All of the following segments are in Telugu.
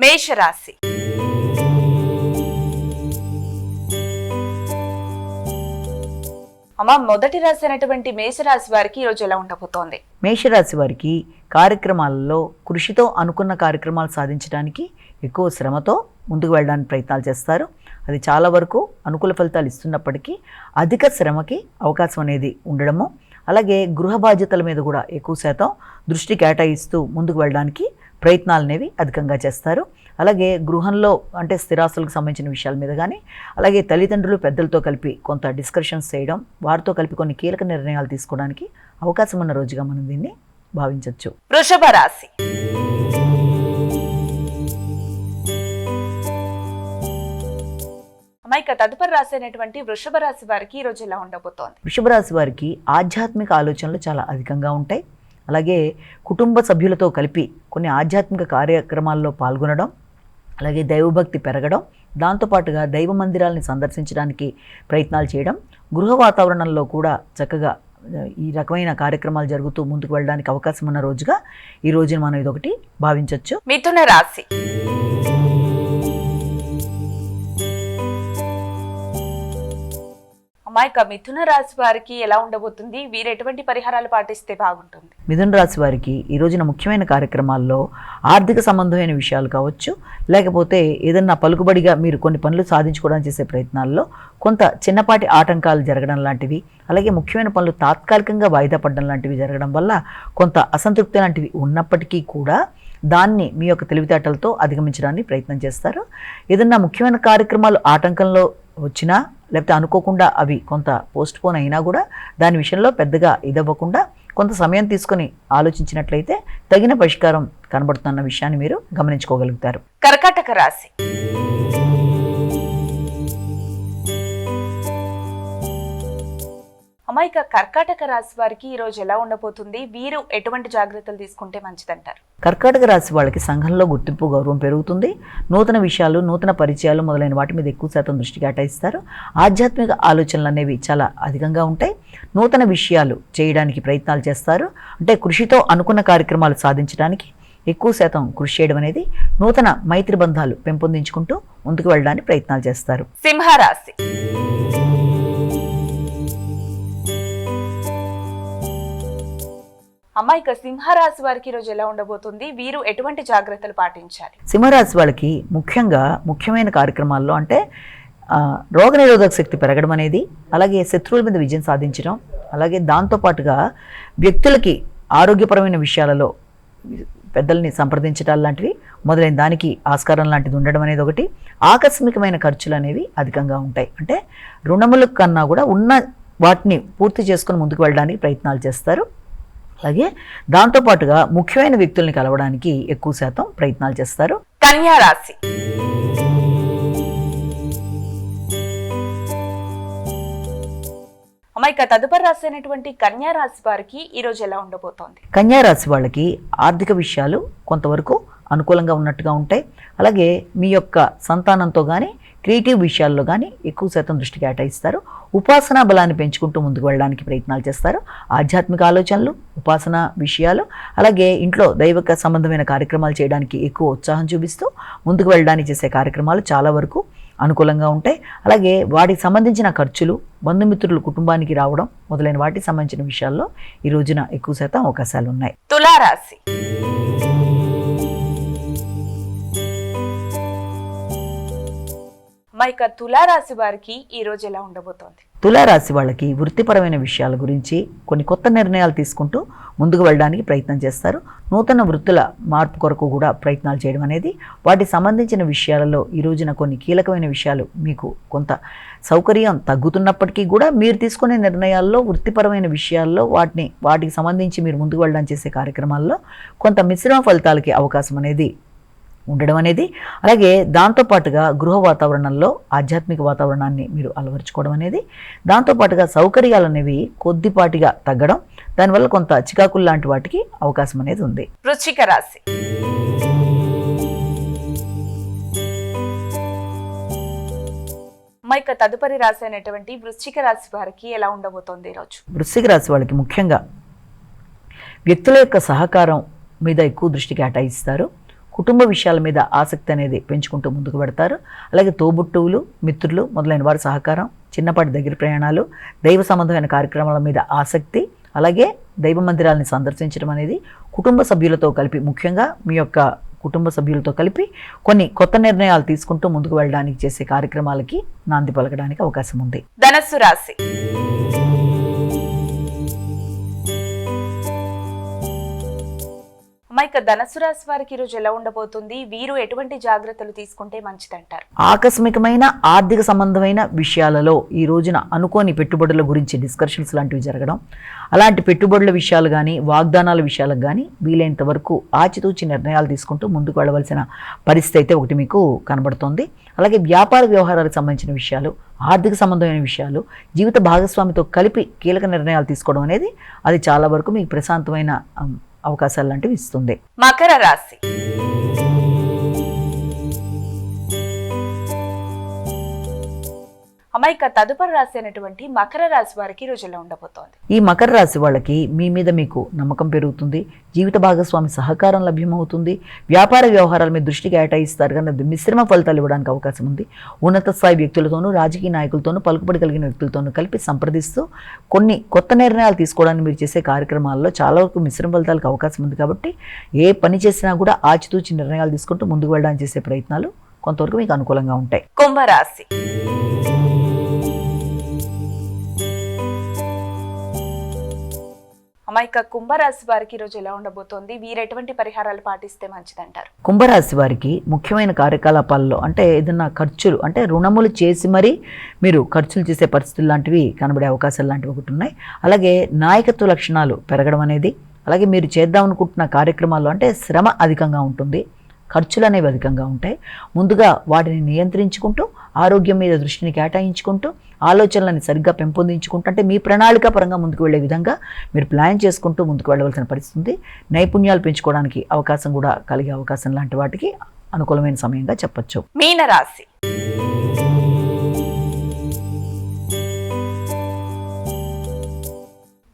మేషరాశి. అమ్మ, మొదటి రాశి అయినటువంటి మేషరాశి వారికి ఈ రోజు ఎలా ఉండబోతోంది? మేషరాశి వారికి కార్యక్రమాలలో కృషితో అనుకున్న కార్యక్రమాలు సాధించడానికి ఎక్కువ శ్రమతో ముందుకు వెళ్ళడానికి ప్రయత్నాలు చేస్తారు. అది చాలా వరకు అనుకూల ఫలితాలు ఇస్తున్నప్పటికీ అధిక శ్రమకి అవకాశం అనేది ఉండడము, అలాగే గృహ బాధ్యతల మీద కూడా ఎక్కువ శాతం దృష్టి కేటాయిస్తూ ముందుకు వెళ్ళడానికి ప్రయత్నాలు అనేవి అధికంగా చేస్తారు. అలాగే గృహంలో అంటే స్థిరాస్తులకు సంబంధించిన విషయాల మీద కానీ, అలాగే తల్లిదండ్రులు పెద్దలతో కలిపి కొంత డిస్కషన్స్ చేయడం, వారితో కలిపి కొన్ని కీలక నిర్ణయాలు తీసుకోవడానికి అవకాశం ఉన్న రోజుగా మనం దీన్ని భావించవచ్చు. వృషభ రాశి. ఇక తదుపరి రాశి అయినటువంటి వృషభ రాశి వారికి ఈ రోజు ఎలా ఉండబోతోంది? వృషభ రాశి వారికి ఆధ్యాత్మిక ఆలోచనలు చాలా అధికంగా ఉంటాయి. అలాగే కుటుంబ సభ్యులతో కలిపి కొన్ని ఆధ్యాత్మిక కార్యక్రమాల్లో పాల్గొనడం, అలాగే దైవభక్తి పెరగడం, దాంతోపాటుగా దైవ మందిరాలని సందర్శించడానికి ప్రయత్నాలు చేయడం, గృహ వాతావరణంలో కూడా చక్కగా ఈ రకమైన కార్యక్రమాలు జరుగుతూ ముందుకు వెళ్ళడానికి అవకాశం ఉన్న రోజుగా ఈ రోజున మనం ఇదొకటి భావించవచ్చు. మిథున రాశి. ఇక మిథున రాశి వారికి ఎలా ఉండబోతుంది? వీరు ఎటువంటి పరిహారాలు పాటిస్తే బాగుంటుంది? మిథున రాశి వారికి ఈ రోజున ముఖ్యమైన కార్యక్రమాల్లో ఆర్థిక సంబంధమైన విషయాలు కావచ్చు, లేకపోతే ఏదన్నా పలుకుబడిగా మీరు కొన్ని పనులు సాధించుకోవడానికి చేసే ప్రయత్నాల్లో కొంత చిన్నపాటి ఆటంకాలు జరగడం లాంటివి, అలాగే ముఖ్యమైన పనులు తాత్కాలికంగా వాయిదా పడడం లాంటివి జరగడం వల్ల కొంత అసంతృప్తి లాంటివి ఉన్నప్పటికీ కూడా దాన్ని మీ యొక్క తెలివితేటలతో అధిగమించడానికి ప్రయత్నం చేస్తారు. ఏదన్నా ముఖ్యమైన కార్యక్రమాలు ఆటంకంలో వచ్చినా, లేకపోతే అనుకోకుండా అవి కొంత పోస్ట్ పోన్ అయినా కూడా దాని విషయంలో పెద్దగా ఇదవ్వకుండా కొంత సమయం తీసుకొని ఆలోచించినట్లయితే తగిన పరిష్కారం కనబడుతున్న విషయాన్ని మీరు గమనించుకోగలుగుతారు. కర్కాటక రాశి. ఇక కర్కాటక రాశి వారికి ఈ రోజు ఎలా ఉండబోతుంది? వీరు ఎటువంటి జాగ్రత్తలు తీసుకుంటే మంచిదంటారు? కర్కాటక రాశి వాళ్ళకి సంఘంలో గుర్తింపు, గౌరవం పెరుగుతుంది. నూతన విషయాలు, నూతన పరిచయాలు మొదలైన వాటి మీద ఎక్కువ శాతం దృష్టి కేటాయిస్తారు. ఆధ్యాత్మిక ఆలోచనలు అనేవి చాలా అధికంగా ఉంటాయి. నూతన విషయాలు చేయడానికి ప్రయత్నాలు చేస్తారు. అంటే కృషితో అనుకున్న కార్యక్రమాలు సాధించడానికి ఎక్కువ శాతం కృషి చేయడం అనేది, నూతన మైత్రి బంధాలు పెంపొందించుకుంటూ ముందుకు వెళ్ళడానికి ప్రయత్నాలు చేస్తారు. సింహరాశి. ఇక సింహరాశి వారికి ఈ రోజు ఎలా ఉండబోతుంది? వీరు ఎటువంటి జాగ్రత్తలు పాటించాలి? సింహరాశి వాళ్ళకి ముఖ్యమైన కార్యక్రమాల్లో అంటే రోగనిరోధక శక్తి పెరగడం అనేది, అలాగే శత్రువుల మీద విజయం సాధించడం, అలాగే దాంతోపాటుగా వ్యక్తులకి ఆరోగ్యపరమైన విషయాలలో పెద్దల్ని సంప్రదించడం లాంటివి మొదలైన దానికి ఆస్కారం లాంటిది ఉండడం అనేది ఒకటి. ఆకస్మికమైన ఖర్చులు అనేవి అధికంగా ఉంటాయి. అంటే రుణముల కన్నా కూడా ఉన్న వాటిని పూర్తి చేసుకొని ముందుకు వెళ్ళడానికి ప్రయత్నాలు చేస్తారు. అలాగే దాంతోపాటుగా ముఖ్యమైన వ్యక్తుల్ని కలవడానికి ఎక్కువ శాతం ప్రయత్నాలు చేస్తారు. కన్యా రాశి. ఇక తదుపరి రాశి అయినటువంటి కన్యా రాశి వారికి ఈ రోజు ఎలా ఉండబోతోంది? కన్యా రాశి వాళ్ళకి ఆర్థిక విషయాలు కొంతవరకు అనుకూలంగా ఉన్నట్టుగా ఉంటాయి. అలాగే మీ యొక్క సంతానంతో కానీ, క్రియేటివ్ విషయాల్లో కానీ ఎక్కువ శాతం దృష్టి కేటాయిస్తారు. ఉపాసనా బలాన్ని పెంచుకుంటూ ముందుకు వెళ్ళడానికి ప్రయత్నాలు చేస్తారు. ఆధ్యాత్మిక ఆలోచనలు, ఉపాసనా విషయాలు, అలాగే ఇంట్లో దైవిక సంబంధమైన కార్యక్రమాలు చేయడానికి ఎక్కువ ఉత్సాహం చూపిస్తూ ముందుకు వెళ్ళడానికి చేసే కార్యక్రమాలు చాలా వరకు అనుకూలంగా ఉంటాయి. అలాగే వాటికి సంబంధించిన ఖర్చులు, బంధుమిత్రులు కుటుంబానికి రావడం మొదలైన వాటికి సంబంధించిన విషయాల్లో ఈ రోజున ఎక్కువ శాతం అవకాశాలు ఉన్నాయి. తులారాశి. ఇక తులారాశి వారికి ఈ రోజు ఎలా ఉండబోతోంది? తులారాశి వాళ్ళకి వృత్తిపరమైన విషయాల గురించి కొన్ని కొత్త నిర్ణయాలు తీసుకుంటూ ముందుకు వెళ్ళడానికి ప్రయత్నం చేస్తారు. నూతన వృత్తుల మార్పు కొరకు కూడా ప్రయత్నాలు చేయడం అనేది, వాటికి సంబంధించిన విషయాలలో ఈ రోజున కొన్ని కీలకమైన విషయాలు మీకు కొంత సౌకర్యం తగ్గుతున్నప్పటికీ కూడా మీరు తీసుకునే నిర్ణయాల్లో, వృత్తిపరమైన విషయాల్లో వాటికి సంబంధించి మీరు ముందుకు వెళ్ళడానికి చేసే కార్యక్రమాల్లో కొంత మిశ్రమ ఫలితాలకి అవకాశం అనేది ఉండడం అనేది, అలాగే దాంతోపాటుగా గృహ వాతావరణంలో ఆధ్యాత్మిక వాతావరణాన్ని మీరు అలవరుచుకోవడం అనేది, దాంతోపాటుగా సౌకర్యాలు అనేవి కొద్దిపాటిగా తగ్గడం, దానివల్ల కొంత చికాకులు లాంటి వాటికి అవకాశం అనేది ఉంది. వృశ్చిక రాశి. ఇక తదుపరి రాశి అయినటువంటి వృశ్చిక రాశి వారికి ఎలా ఉండబోతోంది ఈరోజు? వృశ్చిక రాశి వాళ్ళకి ముఖ్యంగా వ్యక్తుల యొక్క సహకారం మీద ఎక్కువ దృష్టి కేటాయిస్తారు. కుటుంబ విషయాల మీద ఆసక్తి అనేది పెంచుకుంటూ ముందుకు పెడతారు. అలాగే తోబుట్టువులు, మిత్రులు మొదలైన వారి సహకారం, చిన్నపాటి దగ్గర ప్రయాణాలు, దైవ సంబంధమైన కార్యక్రమాల మీద ఆసక్తి, అలాగే దైవ మందిరాలని సందర్శించడం అనేది కుటుంబ సభ్యులతో కలిపి, ముఖ్యంగా మీ యొక్క కుటుంబ సభ్యులతో కలిపి కొన్ని కొత్త నిర్ణయాలు తీసుకుంటూ ముందుకు వెళ్ళడానికి చేసే కార్యక్రమాలకి నాంది పలకడానికి అవకాశం ఉంది. ధనస్సు రాశి. అమ్మాయిక ధనస్సు రాశి వారికి ఈరోజు ఎలా ఉండబోతుంది? వీరు ఎటువంటి జాగ్రత్తలు తీసుకుంటే మంచిదంటారు? ఆకస్మికమైన ఆర్థిక సంబంధమైన విషయాలలో ఈ రోజున అనుకోని పెట్టుబడుల గురించి డిస్కషన్స్ లాంటివి జరగడం, అలాంటి పెట్టుబడుల విషయాలు కానీ వాగ్దానాల విషయాలకు కానీ వీలైనంత వరకు ఆచితూచి నిర్ణయాలు తీసుకుంటూ ముందుకు వెళ్ళవలసిన పరిస్థితి అయితే ఒకటి మీకు కనబడుతోంది. అలాగే వ్యాపార వ్యవహారాలకు సంబంధించిన విషయాలు, ఆర్థిక సంబంధమైన విషయాలు, జీవిత భాగస్వామితో కలిపి కీలక నిర్ణయాలు తీసుకోవడం అనేది అది చాలా వరకు మీకు ప్రశాంతమైన అవకాశాలు లాంటివి ఇస్తుంది. మకర రాశి. అమ్మాయిక తదుపరి రాశి అయినటువంటి మకర రాశి వారికి ఈ రోజు ఎలా ఉండబోతోంది? ఈ మకర రాశి వాళ్ళకి మీ మీద మీకు నమ్మకం పెరుగుతుంది, జీవిత భాగస్వామి సహకారం లభ్యమవుతుంది, వ్యాపార వ్యవహారాల మీద దృష్టి కేటాయిస్తారు కానీ అది మిశ్రమ ఫలితాలు ఇవ్వడానికి అవకాశం ఉంది. ఉన్నత స్థాయి వ్యక్తులతోనూ, రాజకీయ నాయకులతోనూ, పలుకుబడి కలిగిన వ్యక్తులతోనూ కలిపి సంప్రదిస్తూ కొన్ని కొత్త నిర్ణయాలు తీసుకోవడానికి మీరు చేసే కార్యక్రమాల్లో చాలా వరకు మిశ్రమ ఫలితాలకు అవకాశం ఉంది. కాబట్టి ఏ పని చేసినా కూడా ఆచితూచి నిర్ణయాలు తీసుకుంటూ ముందుకు వెళ్ళడానికి చేసే ప్రయత్నాలు కొంతవరకు మీకు అనుకూలంగా ఉంటాయి. కుంభరాశి. అమ్మాయిక కుంభరాశి వారికి ఈరోజు ఎలా ఉండబోతోంది? వీరు ఎటువంటి పరిహారాలు పాటిస్తే మంచిదంటారు? కుంభరాశి వారికి ముఖ్యమైన కార్యకలాపాల్లో అంటే ఏదైనా ఖర్చులు అంటే రుణములు చేసి మరీ మీరు ఖర్చులు చేసే పరిస్థితులు లాంటివి కనబడే అవకాశాలు లాంటివి ఒకటి ఉన్నాయి. అలాగే నాయకత్వ లక్షణాలు పెరగడం అనేది, అలాగే మీరు చేద్దాం అనుకుంటున్న కార్యక్రమాల్లో అంటే శ్రమ అధికంగా ఉంటుంది, ఖర్చులు అనేవి అధికంగా ఉంటాయి. ముందుగా వాటిని నియంత్రించుకుంటూ ఆరోగ్యం మీద దృష్టిని కేటాయించుకుంటూ ఆలోచనలను సరిగ్గా పెంపొందించుకుంటూ అంటే మీ ప్రణాళిక పరంగా ముందుకు వెళ్ళే విధంగా మీరు ప్లాన్ చేసుకుంటూ ముందుకు వెళ్ళవలసిన పరిస్థితి ఉంది. నైపుణ్యాలు పెంచుకోవడానికి అవకాశం కూడా కలిగే అవకాశం లాంటి వాటికి అనుకూలమైన సమయంగా చెప్పొచ్చు. మీనరాశి.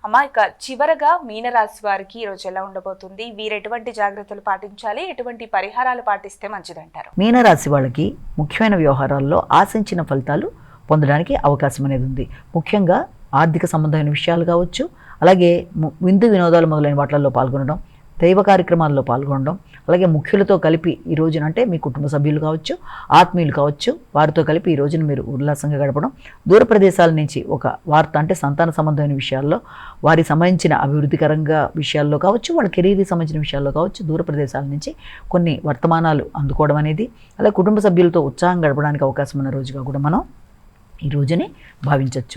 అమ్మాయిక చివరగా మీనరాశి వారికి ఈరోజు ఎలా ఉండబోతుంది? వీరు ఎటువంటి జాగ్రత్తలు పాటించాలి, ఎటువంటి పరిహారాలు పాటిస్తే మంచిదంటారు? మీనరాశి వాళ్ళకి ముఖ్యమైన వ్యవహారాల్లో ఆశించిన ఫలితాలు పొందడానికి అవకాశం అనేది ఉంది. ముఖ్యంగా ఆర్థిక సంబంధమైన విషయాలు కావచ్చు, అలాగే విందు వినోదాలు మొదలైన వాటిల్లో పాల్గొనడం, దైవ కార్యక్రమాల్లో పాల్గొనడం, అలాగే ముఖ్యులతో కలిపి ఈ రోజున అంటే మీ కుటుంబ సభ్యులు కావచ్చు, ఆత్మీయులు కావచ్చు, వారితో కలిపి ఈ రోజున మీరు ఉల్లాసంగా గడపడం, దూర ప్రదేశాల నుంచి ఒక వార్త అంటే సంతాన సంబంధమైన విషయాల్లో వారికి సంబంధించిన అభివృద్ధికరంగా విషయాల్లో కావచ్చు, వాళ్ళ కెరీర్కి సంబంధించిన విషయాల్లో కావచ్చు, దూర ప్రదేశాల నుంచి కొన్ని వర్తమానాలు అందుకోవడం అనేది, అలాగే కుటుంబ సభ్యులతో ఉత్సాహం గడపడానికి అవకాశం ఉన్న రోజుగా కూడా మనం ఈ రోజుని భావించవచ్చు.